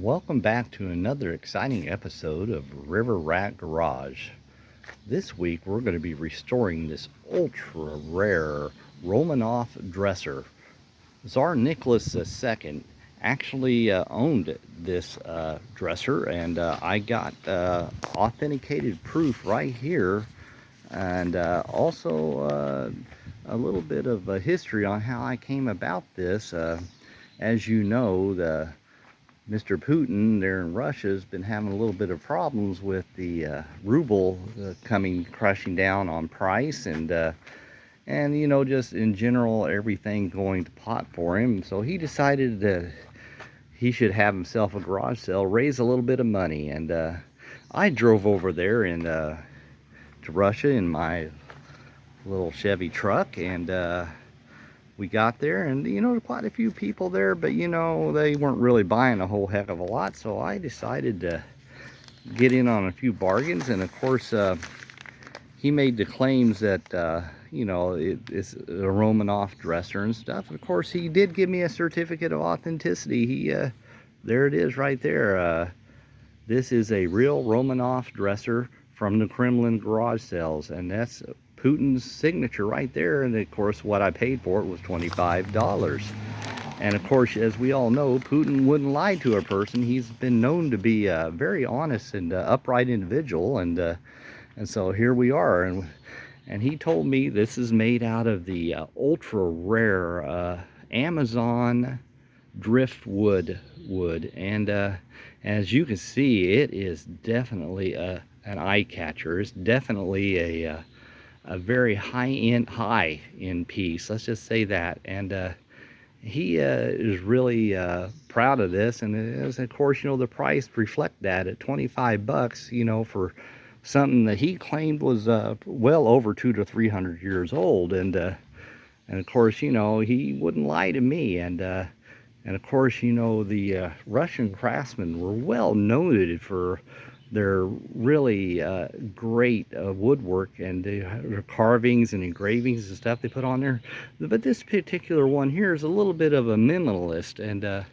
welcome back to another exciting episode of River Rat Garage. This week we're going to be restoring this ultra rare Romanoff dresser. Tsar Nicholas II actually owned this dresser, and I got authenticated proof right here, and also a little bit of a history on how I came about this. As you know, the Mr. Putin there in Russia has been having a little bit of problems with the ruble coming crashing down on price, and you know, just in general everything going to pot for him. So he decided that he should have himself a garage sale, raise a little bit of money, and I drove over there to Russia in my little Chevy truck, and we got there, and you know, quite a few people there, but you know, they weren't really buying a whole heck of a lot. So I decided to get in on a few bargains, and of course he made the claims that you know, it's a Romanoff dresser and stuff. Of course, he did give me a certificate of authenticity. He there it is right there. This is a real Romanoff dresser from the Kremlin garage sales, and that's Putin's signature right there. And of course what I paid for it was $25. And of course, as we all know, Putin wouldn't lie to a person. He's been known to be a very honest and upright individual, and so here we are, and he told me this is made out of the ultra rare Amazon driftwood wood, and as you can see, it is definitely an eye catcher. It's definitely a very high end piece, let's just say that. And he is really proud of this, and as of course, you know, the price reflect that at 25 bucks, you know, for something that he claimed was well over 200 to 300 years old. And of course, you know, he wouldn't lie to me. And of course, you know, the Russian craftsmen were well noted for their really great woodwork and their carvings and engravings and stuff they put on there. But this particular one here is a little bit of a minimalist, and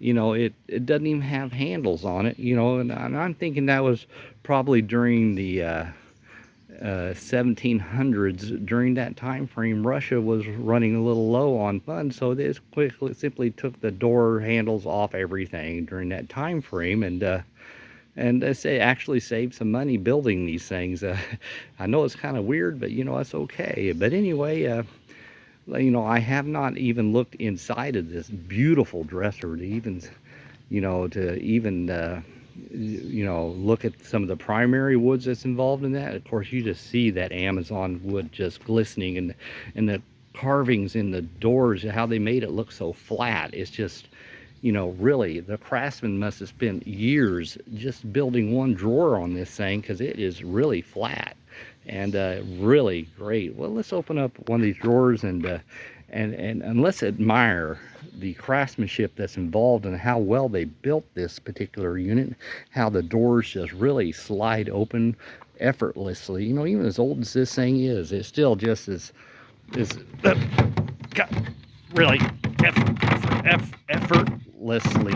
you know, it doesn't even have handles on it, you know, and I'm thinking that was probably during the 1700s. During that time frame, Russia was running a little low on funds, so they quickly simply took the door handles off everything during that time frame, and they say actually saved some money building these things. I know it's kind of weird, but you know, it's okay. But anyway, you know, I have not even looked inside of this beautiful dresser to even, you know, you know, look at some of the primary woods that's involved in that. Of course, you just see that Amazon wood just glistening, and the carvings in the doors, how they made it look so flat. It's just, you know, really, the craftsman must have spent years just building one drawer on this thing, because it is really flat and really great. Well, let's open up one of these drawers, and let's admire the craftsmanship that's involved and how well they built this particular unit, how the doors just really slide open effortlessly. You know, even as old as this thing is, it still just is really effortlessly.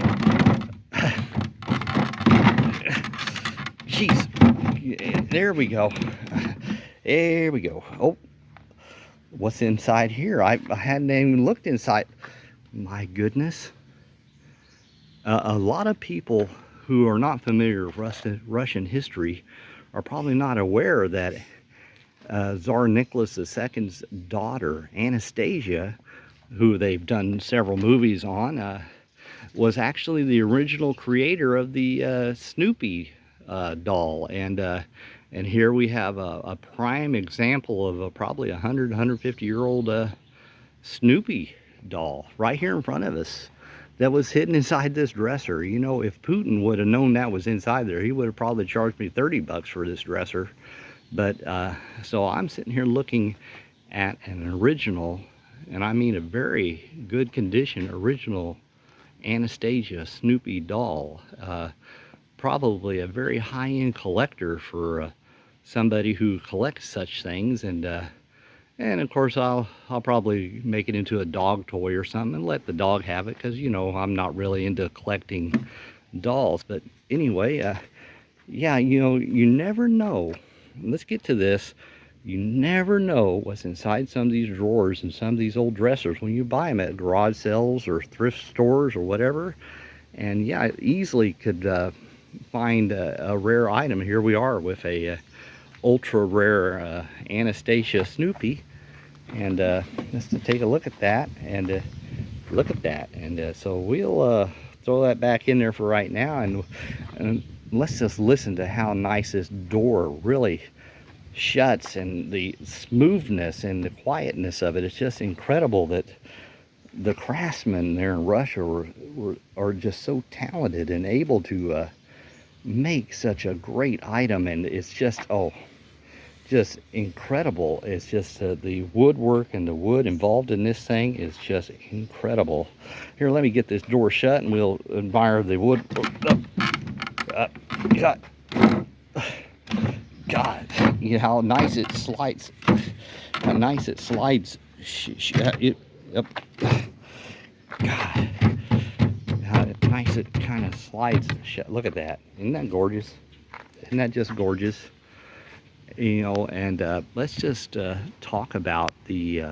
Jeez, there we go. There we go. Oh, what's inside here? I hadn't even looked inside. My goodness. A lot of people who are not familiar with Russian history are probably not aware that Tsar Nicholas II's daughter, Anastasia, who they've done several movies on, was actually the original creator of the Snoopy doll. And here we have a prime example of a probably 150-year-old Snoopy doll right here in front of us that was hidden inside this dresser. You know, if Putin would have known that was inside there, he would have probably charged me 30 bucks for this dresser. But so I'm sitting here looking at an original, and I mean a very good condition, original Anastasia Snoopy doll. Probably a very high-end collector for somebody who collects such things. And of course I'll probably make it into a dog toy or something and let the dog have it, because you know, I'm not really into collecting dolls. But anyway, yeah, you know, you never know. Let's get to this. You never know what's inside some of these drawers and some of these old dressers when you buy them at garage sales or thrift stores or whatever. And yeah, I easily could find a rare item. Here we are with a ultra rare Anastasia Snoopy. And let's take a look at that. And look at that. And so we'll throw that back in there for right now. And let's just listen to how nice this door really shuts, and the smoothness and the quietness of it. It's just incredible that the craftsmen there in Russia are just so talented and able to make such a great item. And it's just, oh, just incredible. It's just the woodwork and the wood involved in this thing is just incredible. Here, let me get this door shut and we'll admire the wood. God, God, you know how nice it slides. How nice it slides. Yep. God, how nice it kind of slides shut. Look at that. Isn't that gorgeous? Isn't that just gorgeous? You know, and let's just talk about the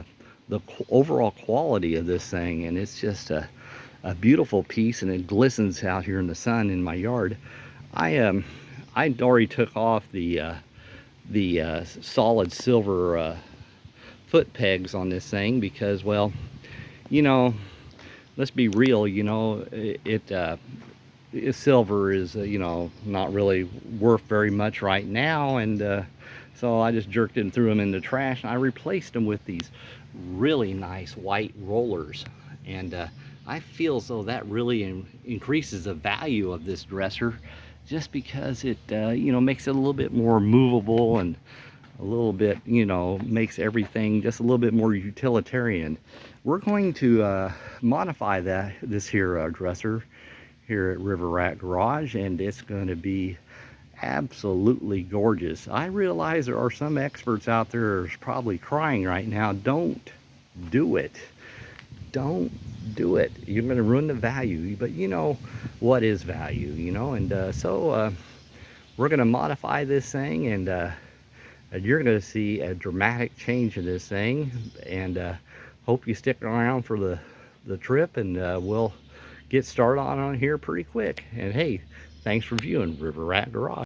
overall quality of this thing. And it's just a beautiful piece, and it glistens out here in the sun in my yard. I already took off the solid silver foot pegs on this thing because, well, you know, let's be real, you know, silver is you know, not really worth very much right now. And so I just jerked it and threw them in the trash, and I replaced them with these really nice white rollers. And I feel as though that really increases the value of this dresser, just because it you know, makes it a little bit more movable, and a little bit, you know, makes everything just a little bit more utilitarian. We're going to modify this here dresser here at River Rat Garage, and it's going to be absolutely gorgeous. I realize there are some experts out there who's probably crying right now. Don't do it. Don't do it. You're going to ruin the value. But you know what is value, you know. And so we're going to modify this thing, and you're going to see a dramatic change in this thing. And hope you stick around for the trip, and we'll get started on here pretty quick. And hey, thanks for viewing River Rat Garage.